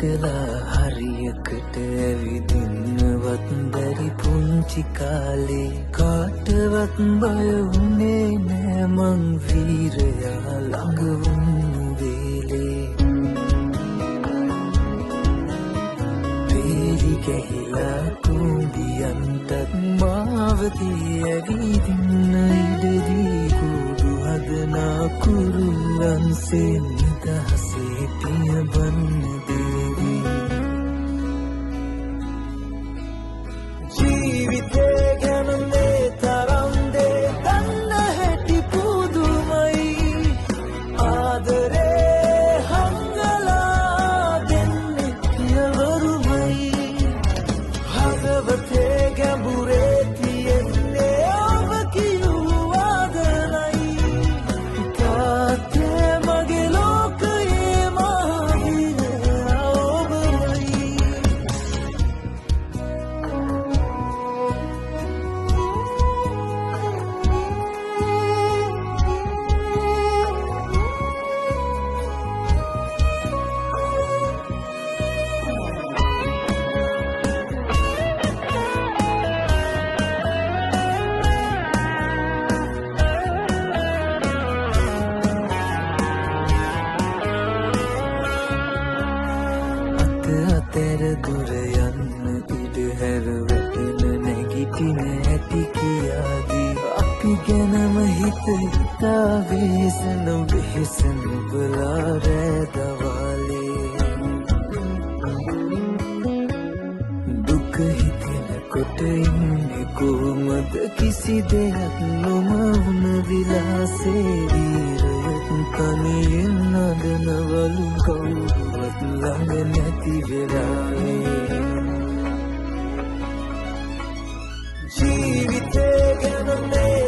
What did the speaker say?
කලා හරියකට ඇවිදින්නවත් බැරි පුංචි කාලේ කාටවත් බය වුණේ නෑ මං වීරයා ළඟ වුණු වේලේ පෙරි ගැහිලා කුඹියන්ටත් මාවතී ඇවිදින්න ඉඩදී කුඩු හදනා කුරුල්ලන්සේ නිදහසේ පියබන්න දේවි ජීවිතේ ගැන මේ තරම් දේ දන්න හැටි පුදුමයි ආදරේ හංගලා දෙන්නේ පියවරුමයි හදවතේ ගැඹුරේ තියෙන්නේ ඔබ කියූ ආදරයි තාත්තේ මගේ ලෝකයේ මහවීරයා ඔබමයි අතර දුර යන්න ඉඩ හැර වැටෙන නැගිටින ඇති කියාදී අපි ගැනම හිත හිතා වෙහෙසන වෙහෙසන බලා රෑ දවාලේ දුක හිතෙනකොට ඉන්නේ කොහොමද කිසි දෙයක් නොමවුන විලාසේ වීරයත් තනියෙන් නදනවලු කවුරුවත් ළඟ නැති වෙලාවේ ජීවිතේ ගැන මේ